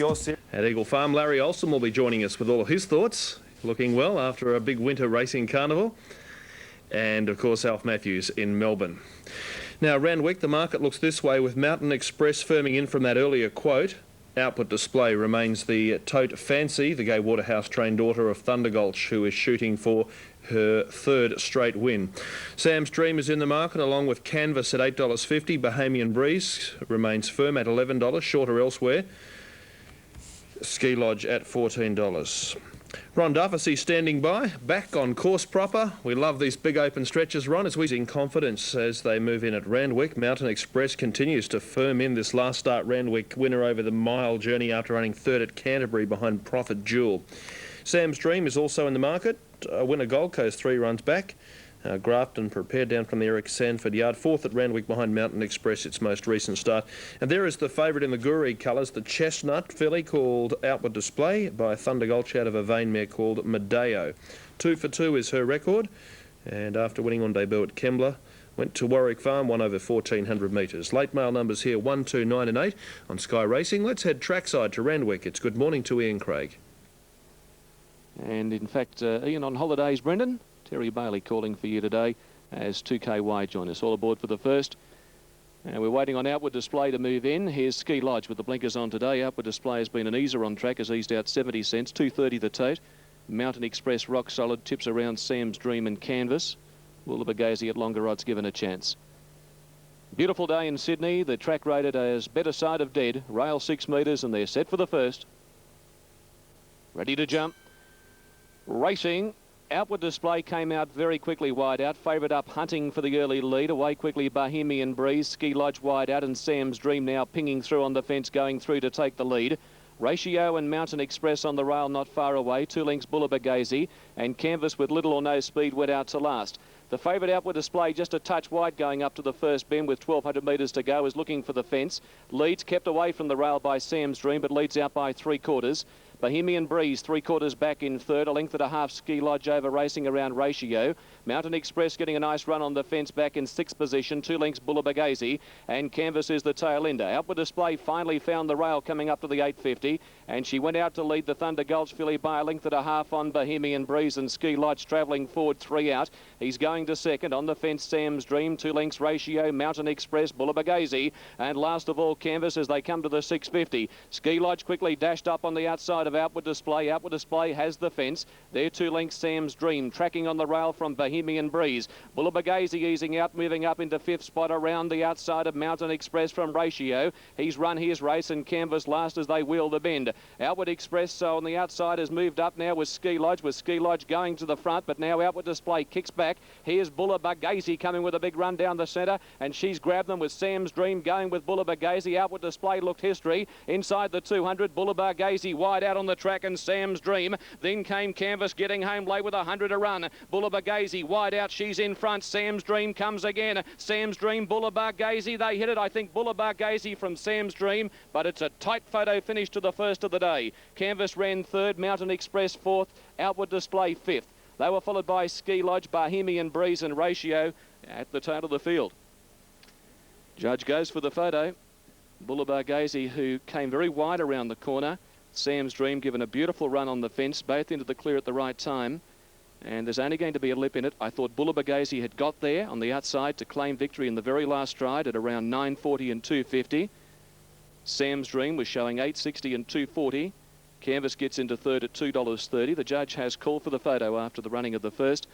your series. At Eagle Farm, Larry Olsen will be joining us with all of his thoughts. Looking well after a big winter racing carnival. And, of course, Alf Matthews in Melbourne. Now, Randwick, the market looks this way with Mountain Express firming in from that earlier quote. Output Display remains the tote fancy, the Gay Waterhouse-trained daughter of Thunder Gulch, who is shooting for her third straight win. Sam's Dream is in the market along with Canvas at $8.50. Bahamian Breeze remains firm at $11, shorter elsewhere. Ski Lodge at $14. Ron Duff, I see standing by, back on course proper. We love these big open stretches, Ron, as we in confidence as they move in at Randwick. Mountain Express continues to firm in this last start. Randwick winner over the mile journey after running third at Canterbury behind Prophet Jewel. Sam's Dream is also in the market. Winner Gold Coast 3 runs back. Grafton prepared down from the Eric Sanford yard. Fourth at Randwick behind Mountain Express, its most recent start. And there is the favourite in the Guri colours, the Chestnut filly called Outward Display by Thunder Gulch out of a vain mare called Medeo. 2 for 2 is her record. And after winning on debut at Kembla, went to Warwick Farm, won over 1,400 metres. Late mail numbers here 1, 2, 9 and 8 on Sky Racing. Let's head trackside to Randwick. It's good morning to Ian Craig. And in fact, Ian on holidays, Brendan. Terry Bailey calling for you today as 2KY join us. All aboard for the first. And we're waiting on Outward Display to move in. Here's Ski Lodge with the blinkers on today. Outward Display has been an easer on track, has eased out 70 cents, 2.30 the tote. Mountain Express rock solid, tips around Sam's Dream and Canvas. Woolabagazi at longer odds given a chance. Beautiful day in Sydney. The track rated as better side of dead. Rail 6 metres and they're set for the first. Ready to jump. Racing. Outward Display came out very quickly wide out. Favourite up, hunting for the early lead. Away quickly, Bahamian Breeze. Ski Lodge wide out and Sam's Dream now pinging through on the fence, going through to take the lead. Ratio and Mountain Express on the rail not far away. 2 lengths Woolabagazi and Canvas with little or no speed went out to last. The favourite Outward Display just a touch wide going up to the first bend with 1,200 metres to go is looking for the fence. Leads kept away from the rail by Sam's Dream but leads out by 3/4. Bahamian Breeze 3/4 back in third, a length and a half. Ski Lodge over racing around Ratio. Mountain Express getting a nice run on the fence back in 6th position, 2 lengths Woolabagazi and Canvas is the tail ender. Outward Display finally found the rail coming up to the 850 and she went out to lead the Thunder Gulch filly by a length and a half on Bahamian Breeze and Ski Lodge travelling forward 3 out. He's going to second. On the fence Sam's Dream, 2 lengths Ratio, Mountain Express, Woolabagazi and last of all Canvas as they come to the 650. Ski Lodge quickly dashed up on the outside of Outward Display. Outward Display has the fence. They're 2 lengths Sam's Dream. Tracking on the rail from Bahamian Breeze. Woolabagazi easing out, moving up into 5th spot around the outside of Mountain Express from Ratio. He's run his race and Canvas last as they wheel the bend. Outward Express so on the outside has moved up now with Ski Lodge going to the front, but now Outward Display kicks back. Here's Woolabagazi coming with a big run down the centre and she's grabbed them with Sam's Dream going with Woolabagazi. Outward Display looked history. Inside the 200, Woolabagazi wide out on the track and Sam's Dream. Then came Canvas getting home late with 100 a run. Woolabagazi wide out, she's in front. Sam's Dream comes again. Sam's Dream, Woolabagazi, they hit it. I think Woolabagazi from Sam's Dream, but it's a tight photo finish to the first of the day. Canvas ran third, Mountain Express fourth, Outward Display fifth. They were followed by Ski Lodge, Bahamian Breeze and Ratio at the tail of the field. Judge goes for the photo. Woolabagazi, who came very wide around the corner. Sam's Dream given a beautiful run on the fence, both into the clear at the right time. And there's only going to be a lip in it. I thought Woolabagazi had got there on the outside to claim victory in the very last stride at around 9.40 and 2.50. Sam's Dream was showing 8.60 and 2.40. Canvas gets into third at $2.30. The judge has called for the photo after the running of the first.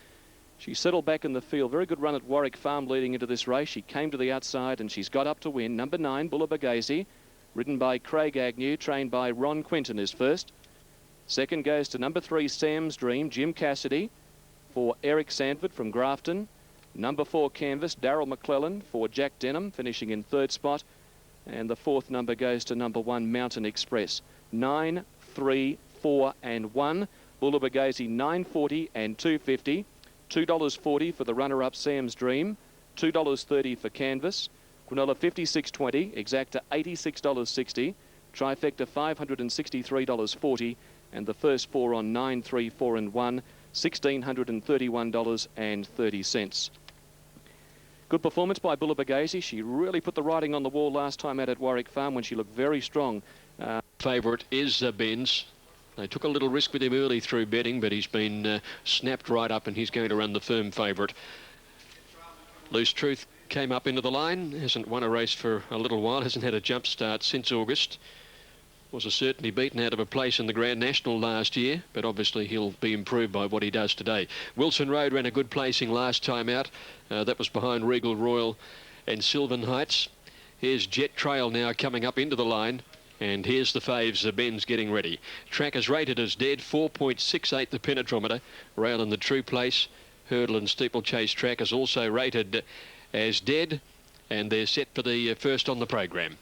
She settled back in the field. Very good run at Warwick Farm leading into this race. She came to the outside and she's got up to win. Number 9, Woolabagazi, ridden by Craig Agnew, trained by Ron Quinton, is first. Second goes to number 3, Sam's Dream, Jim Cassidy, for Eric Sanford from Grafton. Number 4, Canvas, Darryl McClellan for Jack Denham, finishing in third spot. And the fourth number goes to number 1, Mountain Express. 9, 3, 4 and 1. Woolabagazi 9.40 and 2.50. $2.40 for the runner-up Sam's Dream. $2.30 for Canvas. Quinola 56.20, Exacta $86.60. Trifecta $563.40. And the first 4 on 9, 3, 4 and 1, $1,631.30. Good performance by Woolabagazi. She really put the writing on the wall last time out at Warwick Farm when she looked very strong. Favourite is Benz. They took a little risk with him early through betting, but he's been snapped right up and he's going to run the firm favourite. Loose Truth came up into the line, hasn't won a race for a little while, hasn't had a jump start since August. Was certainly beaten out of a place in the Grand National last year, but obviously he'll be improved by what he does today. Wilson Road ran a good placing last time out. That was behind Regal Royal and Sylvan Heights. Here's Jet Trail now coming up into the line. And here's the faves, Benz getting ready. Track is rated as dead, 4.68 the penetrometer. Rail in the true place. Hurdle and steeplechase track is also rated as dead. And they're set for the first on the program.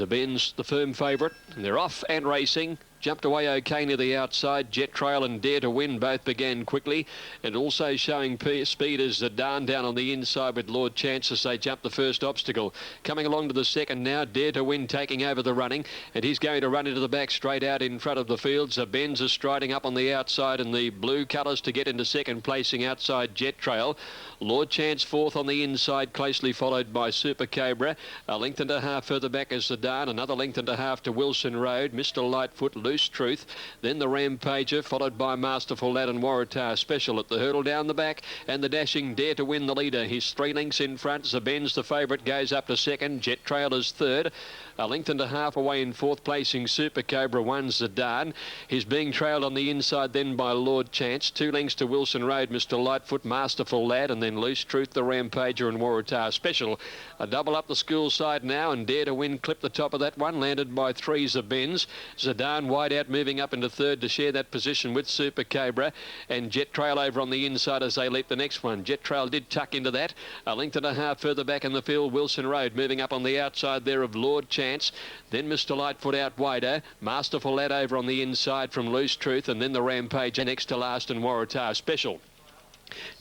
Benz, the firm favourite. And they're off and racing. Jumped away okay near the outside. Jet Trail and Dare to Win both began quickly. And also showing speed is Zidane down on the inside with Lord Chance as they jump the first obstacle. Coming along to the second now. Dare to Win taking over the running. And he's going to run into the back straight out in front of the field. Benz is striding up on the outside in the blue colours to get into second placing outside Jet Trail. Lord Chance fourth on the inside, closely followed by Super Cobra. A length and a half further back is Zidane. Another length and a half to Wilson Road. Mr. Lightfoot, Loose Truth. Then the Rampager, followed by Masterful Lad and Waratah Special at the hurdle down the back. And the dashing Dare to Win the leader. He's 3 lengths in front. Benz, the favourite, goes up to second. Jet Trail is third. A length and a half away in fourth placing Super Cobra 1 Zidane. He's being trailed on the inside then by Lord Chance. 2 lengths to Wilson Road, Mr. Lightfoot, Masterful Lad, and then Loose Truth, the Rampager and Waratah Special. A double up the school side now, and Dare to Win clipped the top of that one, landed by 3 Benz. Zidane wide out, moving up into third to share that position with Super Cobra, and Jet Trail over on the inside as they leap the next one. Jet Trail did tuck into that. A length and a half further back in the field, Wilson Road moving up on the outside there of Lord Chance. Then Mr. Lightfoot out wider. Masterful Lad over on the inside from Loose Truth, and then the Rampager next to last and Waratah Special.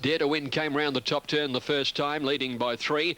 Dare to Win came round the top turn the first time, leading by 3.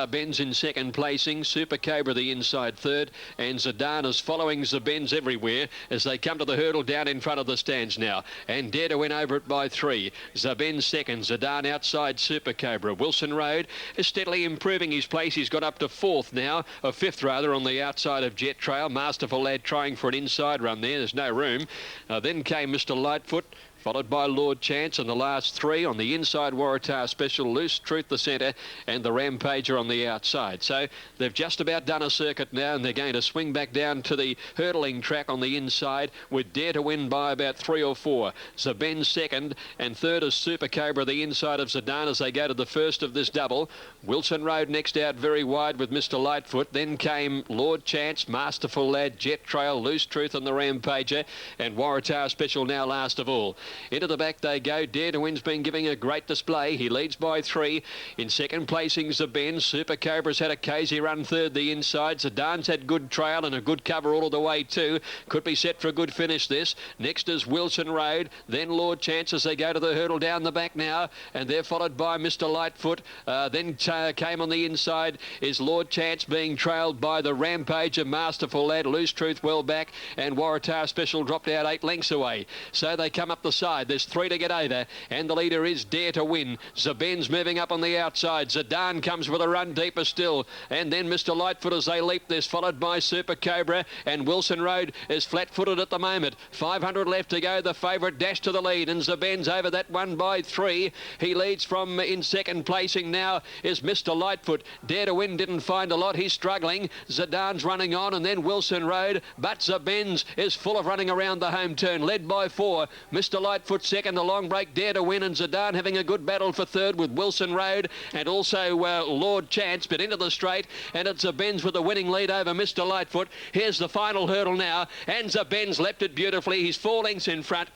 Benz in second placing. Super Cobra the inside third. And Zidane is following Benz everywhere as they come to the hurdle down in front of the stands now. And Dare to Win over it by 3. Benz second. Zidane outside Super Cobra. Wilson Road is steadily improving his place. He's got up to fourth now, or fifth rather, on the outside of Jet Trail. Masterful Lad trying for an inside run there. There's no room. Then came Mr. Lightfoot, followed by Lord Chance, and the last 3 on the inside, Waratah Special, Loose Truth the centre, and the Rampager on the outside. So they've just about done a circuit now, and they're going to swing back down to the hurdling track on the inside with Dare to Win by about 3 or 4. Benz second, and third is Super Cobra the inside of Zidane as they go to the first of this double. Wilson Road next out very wide with Mr. Lightfoot. Then came Lord Chance, Masterful Lad, Jet Trail, Loose Truth and the Rampager, and Waratah Special now last of all. Into the back they go. Dare to Win's been giving a great display. He leads by 3. In second placing's Benz. Super Cobra's had a crazy run third the inside. Zidane's had good trail and a good cover all of the way too. Could be set for a good finish this. Next is Wilson Road. Then Lord Chance as they go to the hurdle down the back now. And they're followed by Mr. Lightfoot. Then came on the inside is Lord Chance being trailed by the Rampager, Masterful Lad, Loose Truth well back. And Waratah Special dropped out 8 lengths away. So they come up the side. There's 3 to get over, and the leader is Dare to Win. Benz moving up on the outside. Zidane comes with a run deeper still, and then Mr. Lightfoot as they leap this, followed by Super Cobra, and Wilson Road is flat-footed at the moment. 500 left to go. The favourite dash to the lead, and Benz over that one by 3. He leads from in second placing now is Mr. Lightfoot. Dare to Win didn't find a lot. He's struggling. Zidane's running on, and then Wilson Road, but Benz is full of running around the home turn, led by 4. Mr. Lightfoot second, a long break, Dare to Win, and Zidane having a good battle for third with Wilson Road and also Lord Chance, but into the straight, and it's Benz with a winning lead over Mr. Lightfoot. Here's the final hurdle now, and Benz leapt it beautifully. He's 4 lengths in front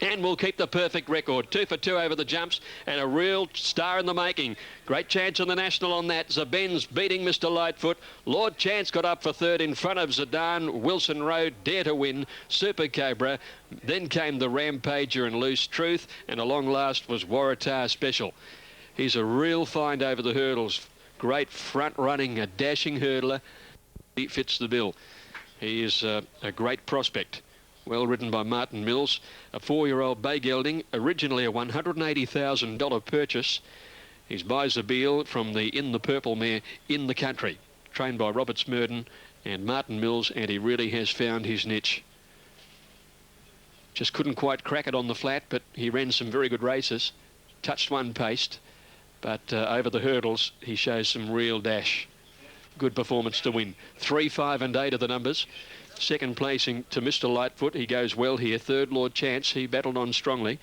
and will keep the perfect record. 2 for 2 over the jumps, and a real star in the making. Great chance on the national on that. Benz beating Mr. Lightfoot. Lord Chance got up for third in front of Zidane, Wilson Road, Dare to Win, Super Cobra. Then came the Rampager and Loose Truth, and along last was Waratah Special. He's a real find over the hurdles. Great front running, a dashing hurdler. He fits the bill. He is a great prospect. Well ridden by Martin Mills, a 4-year-old bay gelding, originally a $180,000 purchase. He's by Zabeel from the In the Purple mare In the Country, trained by Robert Smurden and Martin Mills, and he really has found his niche. Just couldn't quite crack it on the flat, but he ran some very good races. Touched one paced, but over the hurdles he shows some real dash. Good performance to win. 3, 5 and 8 are the numbers. Second placing to Mr. Lightfoot. He goes well here. Third, Lord Chance. He battled on strongly.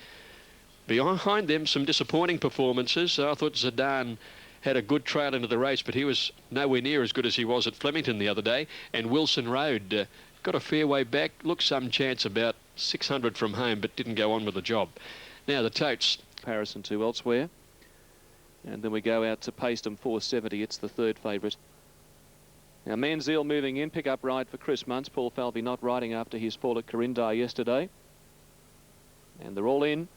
Behind them, some disappointing performances. I thought Zidane had a good trail into the race, but he was nowhere near as good as he was at Flemington the other day. And Wilson Road got a fair way back. Looked some chance, about 600 from home, but didn't go on with the job. Now the totes. Comparison to elsewhere. And then we go out to Paestum 470. It's the third favourite. Now Manziel moving in. Pick up ride for Chris Muntz. Paul Falvey not riding after his fall at Corinda yesterday. And they're all in.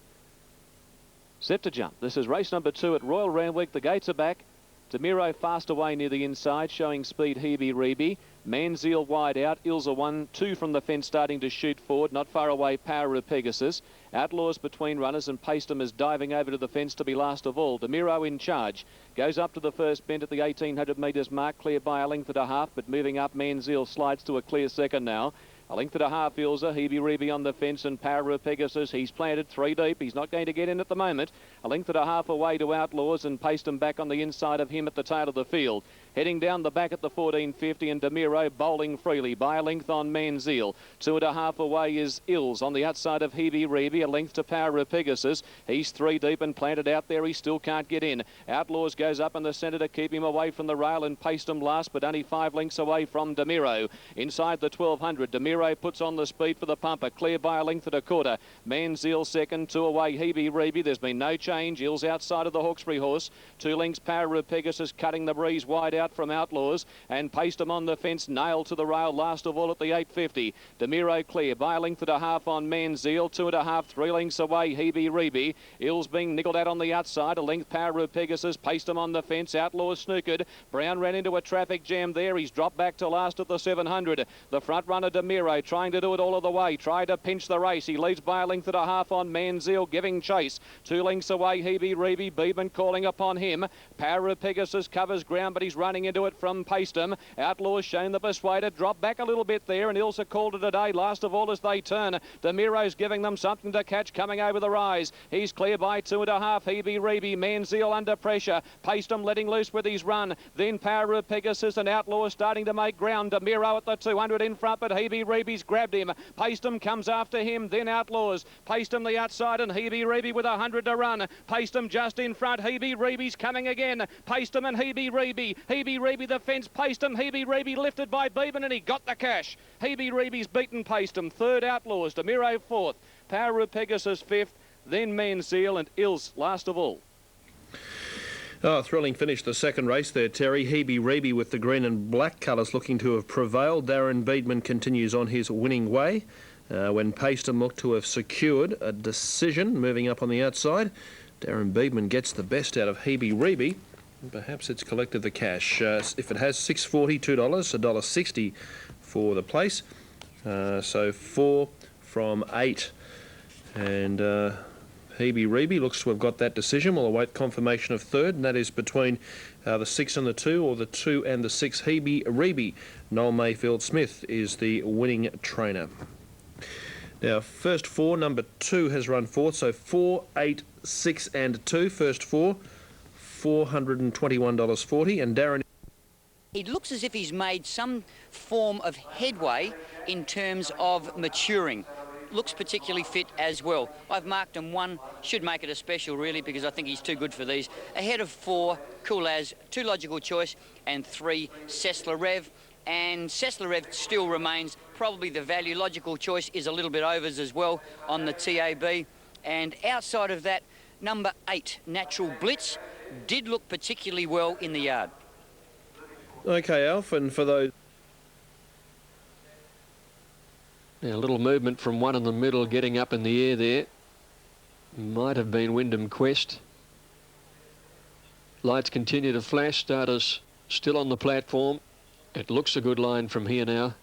Set to jump. This is race number 2 at Royal Randwick. The gates are back. DeMiro fast away near the inside, showing speed Hebe Rebe. Manziel wide out. Ilza 1, 2 from the fence, starting to shoot forward. Not far away, Power of Pegasus. Outlaws between runners, and Paestum is diving over to the fence to be last of all. DeMiro in charge. Goes up to the first bend at the 1800 metres mark, clear by a length and a half, but moving up, Manziel slides to a clear second now. A length and a half, Ilza. Hebe Rebe on the fence, and Power of Pegasus. He's planted 3 deep. He's not going to get in at the moment. A length and a half away to Outlaws, and Paestum back on the inside of him at the tail of the field. Heading down the back at the 1450, and DeMiro bowling freely by a length on Manziel. 2.5 away is Ills on the outside of Hebe Rebe. A length to Power of Pegasus. He's 3 deep and planted out there. He still can't get in. Outlaws goes up in the centre to keep him away from the rail, and Paestum last, but only 5 lengths away from DeMiro. Inside the 1200, DeMiro puts on the speed for the pumper. Clear by a length and a quarter. Manziel second. 2 away Hebe Rebe. There's been no change. Ills outside of the Hawkesbury horse. 2 lengths Power of Pegasus cutting the breeze wide out from Outlaws, and Paestum on the fence, nailed to the rail last of all at the 850. DeMiro clear by a length and a half on Manziel. 2.5, 3 lengths away Hebe Rebe. Ills being nickled out on the outside. A length Power of Pegasus. Paestum on the fence. Outlaws snookered. Brown ran into a traffic jam there. He's dropped back to last at the 700. The front runner DeMiro trying to do it all of the way. Tried to pinch the race. He leads by a length and a half on Manziel, giving chase. 2 lengths away Hebe Rebe. Beeman calling upon him. Power of Pegasus covers ground, but he's running into it from Paestum. Outlaws shown the persuader. Drop back a little bit there, and Ilsa called it a day. Last of all as they turn. DeMiro's giving them something to catch coming over the rise. He's clear by 2.5. Hebe Rebe. Manziel under pressure. Paestum letting loose with his run. Then Power of Pegasus and Outlaws starting to make ground. DeMiro at the 200 in front, but Hebe Rebe's grabbed him. Paestum comes after him, then Outlaws. Paestum the outside, and Hebe Rebe with 100 to run. Paestum just in front. Hebe Rebe's coming again. Paestum and Hebe Rebe. Hebe Rebe the fence. Paestum. Hebe Rebe lifted by Beeman, and he got the cash. Hebe Rebe's beaten Paestum. Third Outlaws. DeMiro fourth. Power of Pegasus fifth. Then Manziel and Ills last of all. Oh, thrilling finish the second race there, Terry. Hebe Rebe with the green and black colours looking to have prevailed. Darren Beedman continues on his winning way. When Paestum looked to have secured a decision, moving up on the outside, Darren Beedman gets the best out of Hebe Rebe. Perhaps it's collected the cash. If it has, $6.40, $2, $1.60 for the place. So 4 from 8. And Hebe Rebe looks to have got that decision. We'll await confirmation of third, and that is between the 6 and the 2, or the 2 and the 6. Hebe Rebe. Noel Mayfield Smith is the winning trainer. Now, first 4, number 2 has run fourth, so 4, 8, 6 and 2. First 4, $421.40, and Darren... It looks as if he's made some form of headway in terms of maturing. Looks particularly fit as well. I've marked him 1, should make it a special really, because I think he's too good for these. Ahead of 4, Cool As, 2 Logical Choice, and 3, Sessler Rev. And Sessler Rev still remains probably the value. Logical Choice is a little bit overs as well on the TAB. And outside of that, number 8, Natural Blitz, did look particularly well in the yard. Okay, Alf, and for those... Now, a little movement from one in the middle getting up in the air there. Might have been Wyndham Quest. Lights continue to flash. Starters still on the platform. It looks a good line from here now.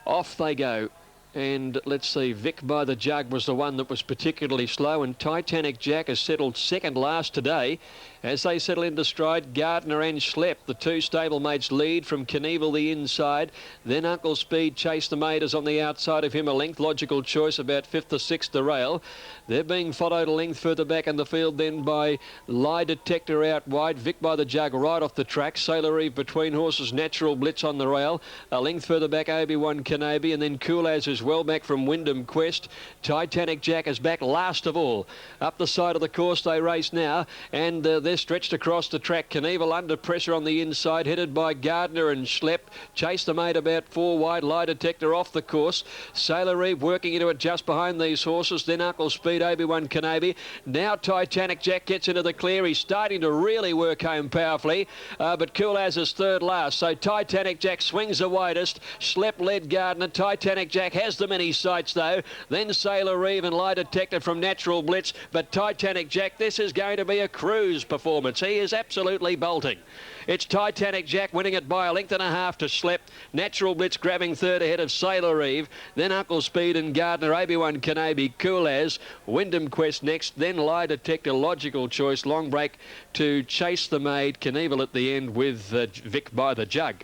Off they go. And let's see, Vic by the Jug was the one that was particularly slow, and Titanic Jack has settled second last today. As they settle into stride, Gardner and Schlepp, the two stablemates, lead from Knievel the inside. Then Uncle Speed Chase the Maid is on the outside of him, a length. Logical Choice about fifth or sixth to rail. They're being followed a length further back in the field then by Lie Detector out wide. Vic by the Jug right off the track. Sailor Eve between horses. Natural Blitz on the rail. A length further back, Obi-Wan Kenobi, and then Cool As is well back from Wyndham Quest. Titanic Jack is back last of all. Up the side of the course they race now, and they're stretched across the track. Knievel under pressure on the inside, headed by Gardner and Schlepp. Chase the Maid about 4 wide. Lie Detector off the course. Sailor Eve working into it just behind these horses. Then Uncle Speed, Obi-Wan Kenobi. Now Titanic Jack gets into the clear. He's starting to really work home powerfully, but Cool As is third last. So Titanic Jack swings the widest. Schlepp led Gardner. Titanic Jack has them in his sights though. Then Sailor Eve and Lie Detector from Natural Blitz. But Titanic Jack, this is going to be a cruise performance. He is absolutely bolting. It's Titanic Jack winning it by a length and a half to Schlepp. Natural Blitz grabbing third ahead of Sailor Eve. Then Uncle Speed and Gardner, Obi-Wan Kenobi, Cool As, Wyndham Quest next. Then Lie Detector, Logical Choice, long break to Chase the Maid, Knievel at the end with Vic by the Jug.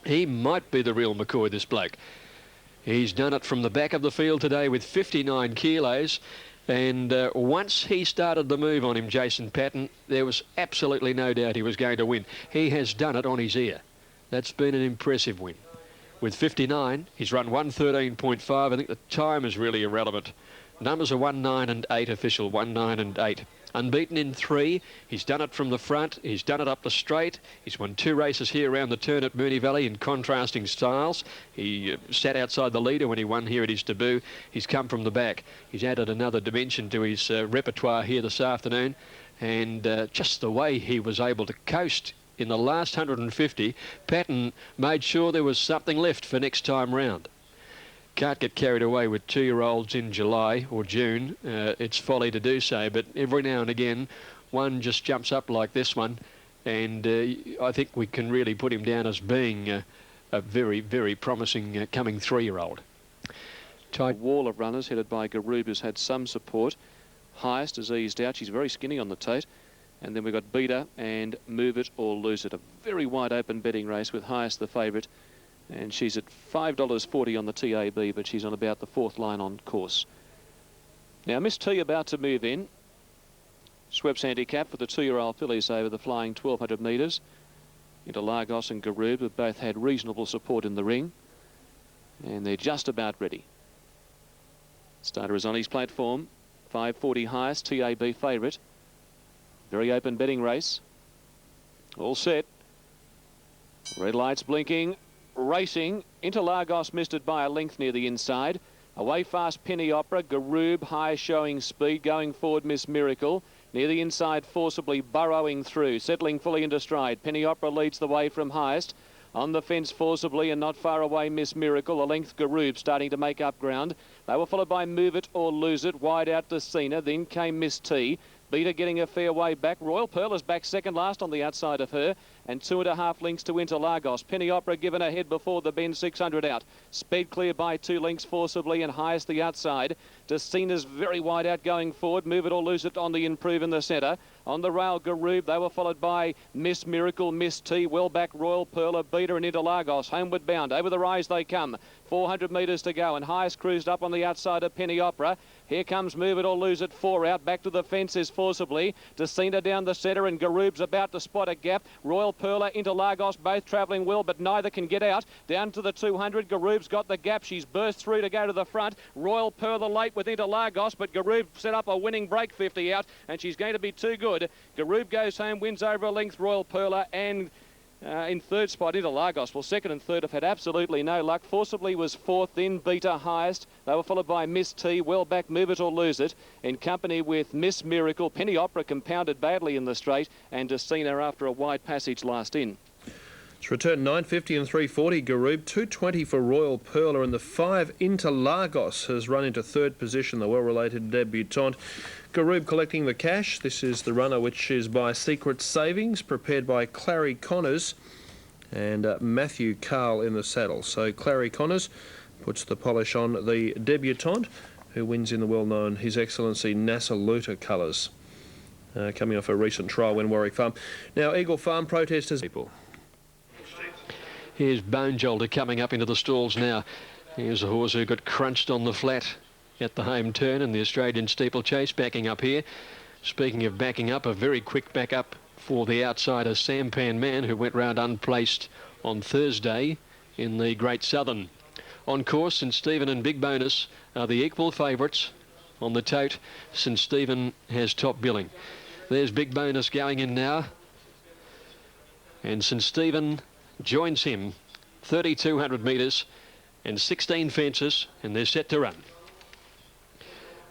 He might be the real McCoy, this bloke. He's done it from the back of the field today with 59 kilos. And once he started the move on him, Jason Patton, there was absolutely no doubt he was going to win. He has done it on his ear. That's been an impressive win. With 59, he's run 1:13.5. I think the time is really irrelevant. Numbers are 1:9 and 8 official, 1:9 and 8. Unbeaten in 3. He's done it from the front. He's done it up the straight. He's won 2 races here around the turn at Moonee Valley in contrasting styles. He sat outside the leader when he won here at his debut. He's come from the back. He's added another dimension to his repertoire here this afternoon. And just the way he was able to coast in the last 150, Patton made sure there was something left for next time round. Can't get carried away with 2-year-olds in July or June. It's folly to do so, but every now and again one just jumps up like this one, and I think we can really put him down as being a very, very promising coming 3-year-old. Tight wall of runners headed by Garoob has had some support. Highest has eased out. She's very skinny on the tote. And then we've got Beater and Move It or Lose It. A very wide open betting race with Highest the favourite. And she's at $5.40 on the TAB, but she's on about the 4th line on course. Now, Miss T about to move in. Sweps handicap for the 2-year-old fillies over the flying 1,200 metres. Into Lagos and Garoob, have both had reasonable support in the ring. And they're just about ready. Starter is on his platform. 5:40 Highest, TAB favourite. Very open betting race. All set. Red lights blinking. Racing into Lagos, missed it by a length near the inside. Away fast Penny Opera. Garoob high showing speed. Going forward Miss Miracle. Near the inside forcibly burrowing through. Settling fully into stride. Penny Opera leads the way from Highest. On the fence forcibly and not far away Miss Miracle. A length Garoob starting to make up ground. They were followed by Move It or Lose It. Wide out to Cena. Then came Miss T. Beater getting a fair way back. Royal Pearl is back second last on the outside of her. And 2.5 lengths to Interlagos. Penny Opera given ahead before the Benz 600 out. Speed clear by 2 lengths forcibly and Highest the outside. Decena's very wide out going forward. Move It or Lose It on the improve in the centre. On the rail, Garoob. They were followed by Miss Miracle, Miss T, well back Royal Pearl, a Beater and Interlagos. Homeward bound. Over the rise they come. 400 metres to go and Highest cruised up on the outside of Penny Opera. Here comes Move It or Lose It, 4 out. Back to the fences forcibly. Decena down the centre and Garoob's about to spot a gap. Royal Pearler into Lagos, both travelling well, but neither can get out. Down to the 200, Garoob's got the gap. She's burst through to go to the front. Royal Pearler late with Interlagos, but Garoob set up a winning break 50 out, and she's going to be too good. Garoob goes home, wins over a length, Royal Pearler, and in third spot, Interlagos. Well, second and third have had absolutely no luck. Forcibly was 4th, then Beater Highest. They were followed by Miss T, well back, Move It or Lose It, in company with Miss Miracle. Penny Opera compounded badly in the straight, and Decena after a wide passage last in. It's returned 9.50 and 3.40 Garoob, 2.20 for Royal Pearler, and the 5 Interlagos has run into third position, the well-related debutante. Garoob collecting the cash. This is the runner which is by Secret Savings, prepared by Clary Connors and Matthew Carl in the saddle. So Clary Connors puts the polish on the debutante, who wins in the well-known His Excellency NASA Luta colours, coming off a recent trial win Warwick Farm. Now, Eagle Farm protesters. Here's Bone Jolter coming up into the stalls now. Here's a horse who got crunched on the flat at the home turn in the Australian steeplechase, backing up here. Speaking of backing up, a very quick back up for the outsider Sampan Man, who went round unplaced on Thursday in the Great Southern. On course, St Stephen and Big Bonus are the equal favourites. On the tote, St Stephen has top billing. There's Big Bonus going in now, and St Stephen joins him 3,200 metres and 16 fences, and they're set to run.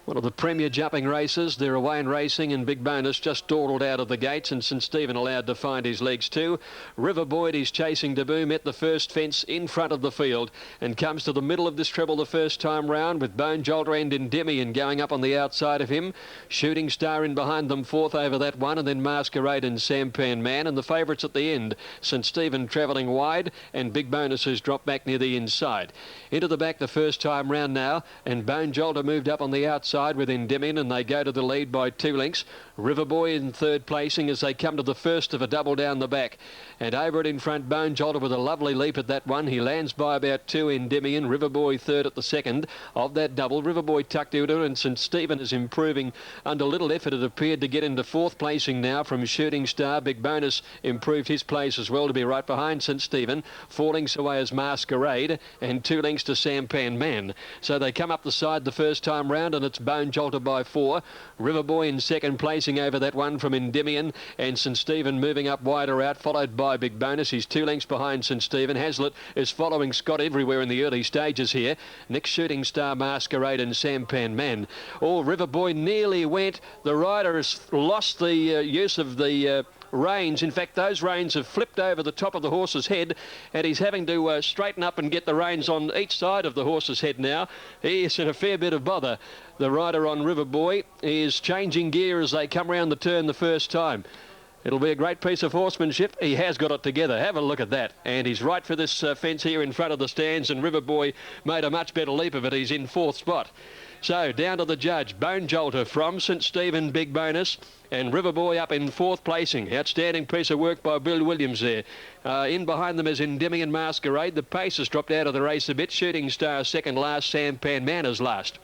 One of the premier jumping races. They're away in racing, and Big Bonus just dawdled out of the gates, and St Stephen allowed to find his legs too. River Boyd is chasing debut, met the first fence in front of the field and comes to the middle of this treble the first time round, with Bone Jolter and Endymion going up on the outside of him. Shooting Star in behind them, fourth over that one, and then Masquerade and Sampan Man, and the favourites at the end. St Stephen travelling wide, and Big Bonus has dropped back near the inside. Into the back the first time round now, and Bone Jolter moved up on the outside with Endymion, and they go to the lead by 2 lengths. River Boy in third placing as they come to the first of a double down the back, and over it in front Bone Jolter with a lovely leap at that one. He lands by about 2. Endymion, River Boy third at the second of that double. River Boy tucked out, and St Stephen is improving under little effort. It appeared to get into fourth placing now from Shooting Star. Big Bonus improved his place as well to be right behind St Stephen. 4 lengths away as Masquerade, and 2 lengths to Sampan Man. So they come up the side the first time round, and it's Bone Jolter by 4. River Boy in second placing over that one from Endymion, and St Stephen moving up wider out, followed by Big Bonus. He's 2 lengths behind St Stephen. Hazlitt is following Scott everywhere in the early stages here. Next Shooting Star, Masquerade and Sampan Man. Oh, River Boy nearly went. The rider has lost the use of the reins. In fact, those reins have flipped over the top of the horse's head, and he's having to straighten up and get the reins on each side of the horse's head now. He is in a fair bit of bother. The rider on River Boy is changing gear as they come round the turn the first time. It'll be a great piece of horsemanship. He has got it together. Have a look at that. And he's right for this fence here in front of the stands, and River Boy made a much better leap of it. He's in fourth spot. So down to the judge, Bone Jolter from St Stephen, Big Bonus, and River Boy up in fourth placing. Outstanding piece of work by Bill Williams there. In behind them is Endymion, Masquerade. The pace has dropped out of the race a bit. Shooting Star second last, Sampan Man is last.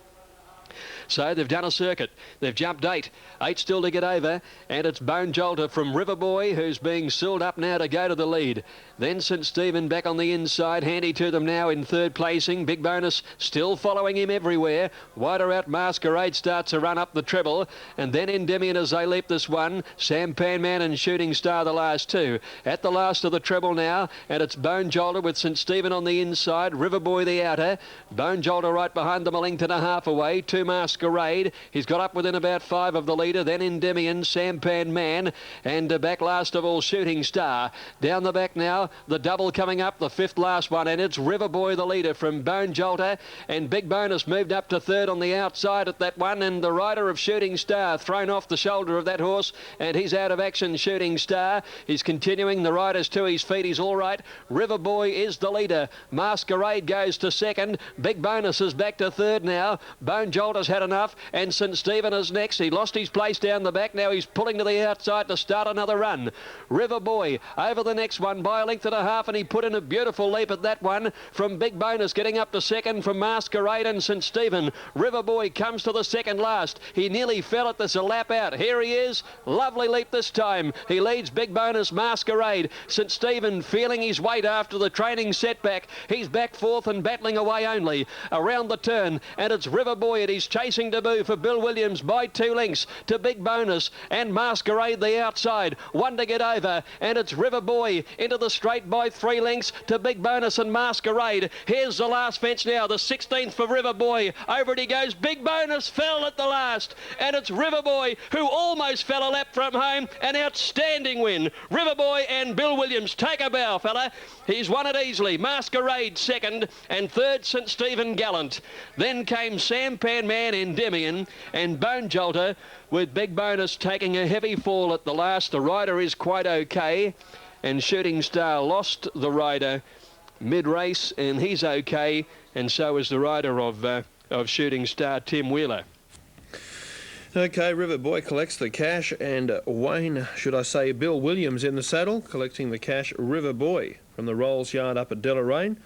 So they've done a circuit. They've jumped 8. 8 still to get over, and it's Bone Jolter from River Boy, who's being sealed up now to go to the lead. Then St Stephen back on the inside, handy to them now in third placing. Big Bonus still following him everywhere. Wider out, Masquerade starts to run up the treble, and then Endymion as they leap this one. Sampan Man and Shooting Star the last 2. At the last of the treble now, and it's Bone Jolter with St Stephen on the inside, River Boy the outer. Bone Jolter right behind them, a length and a half away. 2 Masquerade. He's got up within about 5 of the leader. Then Endymion, Sampan Man, and back last of all Shooting Star. Down the back now, the double coming up, the 5th last one, and it's River Boy the leader from Bone Jolter, and Big Bonus moved up to third on the outside at that one, and the rider of Shooting Star thrown off the shoulder of that horse, and he's out of action. Shooting Star, he's continuing. The rider's to his feet, he's all right. River Boy is the leader. Masquerade goes to second. Big Bonus is back to third now. Bone Jolter's had enough, and St Stephen is next. He lost his place down the back. Now he's pulling to the outside to start another run. River Boy over the next one by a length and a half, and he put in a beautiful leap at that one from Big Bonus, getting up to second from Masquerade and St Stephen. River Boy comes to the second last. He nearly fell at this, a lap out. Here he is. Lovely leap this time. He leads Big Bonus, Masquerade. St Stephen feeling his weight after the training setback. He's back fourth and battling away only around the turn, and it's River Boy. It is chasing debut for Bill Williams by 2 lengths to Big Bonus and Masquerade the outside. 1 to get over, and it's River Boy into the straight by 3 lengths to Big Bonus and Masquerade. Here's the last fence now, the 16th for River Boy. Over it he goes. Big Bonus fell at the last, and it's River Boy who almost fell a lap from home. An outstanding win. River Boy and Bill Williams. Take a bow, fella. He's won it easily. Masquerade second, and third St Stephen Gallant. Then came Sampan Man, Endymion, and Bone Jolter, with Big Bonus taking a heavy fall at the last. The rider is quite okay, and Shooting Star lost the rider mid-race, and he's okay, and so is the rider of Shooting Star, Tim Wheeler. Okay, River Boy collects the cash, and Wayne, should I say Bill Williams, in the saddle, collecting the cash. River Boy from the Rolls Yard up at Deloraine.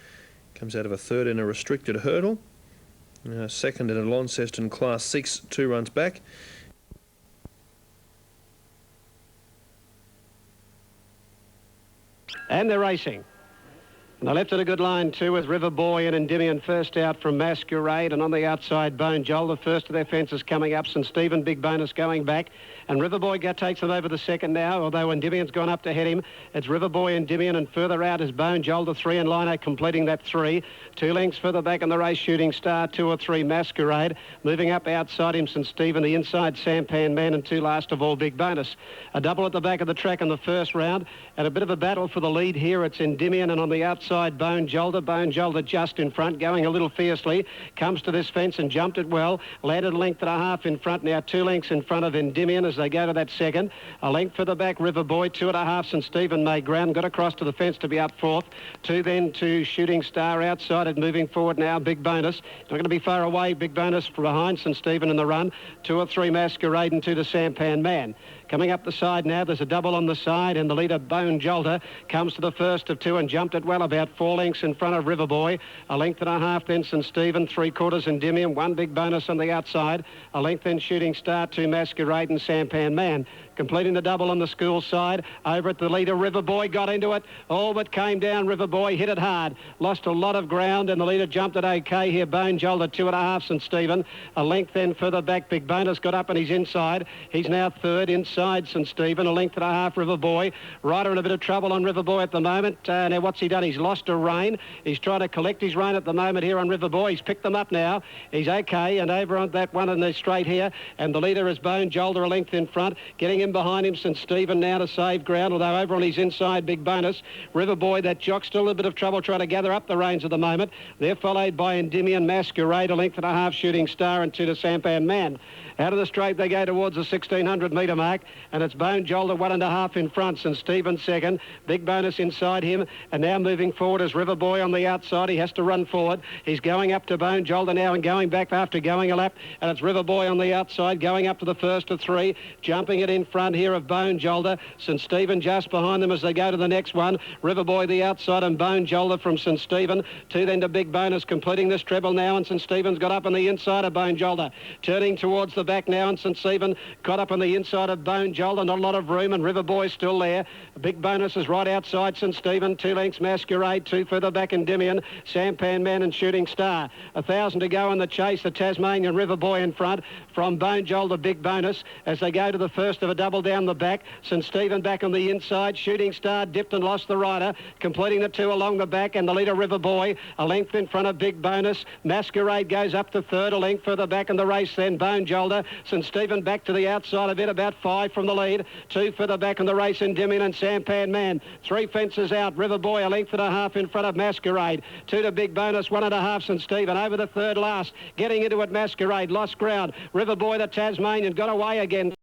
Comes out of a third in a restricted hurdle. Second in a Launceston Class 6, 2 runs back. And they're racing. And they left it a good line too, with River Boy and Endymion first out from Masquerade, and on the outside Bone Joel. The first of their fences coming up, St Stephen, Big Bonus going back, and River Boy takes them over the second now, although Endymion's gone up to head him. It's River Boy, Endymion, and further out is Bone Joel, the 3 in line, completing that 3. 2 lengths further back in the race, Shooting Star, 2 or 3 Masquerade. Moving up outside him, St Stephen, the inside Sampan Man, and 2 last of all Big Bonus. A double at the back of the track in the first round, and a bit of a battle for the lead here. It's Endymion, and on the outside Bone Jolder. Bone Jolder just in front, going a little fiercely. Comes to this fence and jumped it well. Landed a length and a half in front. Now 2 lengths in front of Endymion as they go to that second. A length for the back, River Boy. 2.5 St Stephen made ground. Got across to the fence to be up 4th. 2 then to Shooting Star outside it. Moving forward now, Big Bonus. Not going to be far away. Big Bonus from behind St Stephen in the run. 2 or 3 Masquerade and 2 to Sampan Man. Coming up the side now, there's a double on the side, and the leader, Bone Jolter, comes to the first of 2 and jumped it well, about 4 lengths in front of River Boy. A length and a half then St Stephen, 3/4 Endymion, 1 Big Bonus on the outside. A length then Shooting Star, 2 Masquerade and Sampan Man. Completing the double on the school side. Over at the leader, River Boy got into it. All but came down. River Boy hit it hard. Lost a lot of ground, and the leader jumped it okay here. Bone Jolter, 2.5 St Stephen. A length then further back. Big Bonus got up and he's inside. He's now 3rd inside St Stephen. A length and a half River Boy. Rider in a bit of trouble on River Boy at the moment. Now what's he done? He's lost a rein. He's trying to collect his rein at the moment here on River Boy. He's picked them up now. He's okay, and over on that one in the straight here. And the leader is Bone Jolter, a length in front. Getting in behind him, St Stephen now to save ground, although over on his inside, Big Bonus. River Boy, that jock, still a bit of trouble trying to gather up the reins at the moment. They're followed by Endymion, Masquerade, a length and a half Shooting Star, and 2 to Sampan Man. Out of the straight they go towards the 1600 metre mark, and it's Bone Jolter 1.5 in front, St Stephen second. Big Bonus inside him, and now moving forward is River Boy on the outside. He has to run forward. He's going up to Bone Jolter now and going back after going a lap, and it's River Boy on the outside going up to the first of 3, jumping it in front here of Bone Jolter. St Stephen just behind them as they go to the next one. River Boy the outside and Bone Jolter from St Stephen. 2 then to Big Bonus, completing this treble now, and St Stephen's got up on the inside of Bone Jolter. Turning towards the back now, and St Stephen got up on the inside of Bone Jolter. Not a lot of room, and River Boy's still there. Big Bonus is right outside St Stephen. 2 lengths Masquerade, 2 further back Endymion, Sampan Man and Shooting Star. 1,000 to go in the chase. The Tasmanian River Boy in front from Bone Jolter, Big Bonus, as they go to the first of a double down the back. St Stephen back on the inside. Shooting Star dipped and lost the rider, completing the 2 along the back, and the leader River Boy a length in front of Big Bonus. Masquerade goes up to 3rd, a length further back in the race then Bone Jolter. St Stephen back to the outside of it, about 5 from the lead. 2 further back in the race Endymion and Sampan Man. 3 fences out. River Boy a length and a half in front of Masquerade. 2 to Big Bonus, 1.5 St Stephen. Over the 3rd last, getting into it Masquerade, lost ground. River Boy the Tasmanian got away again.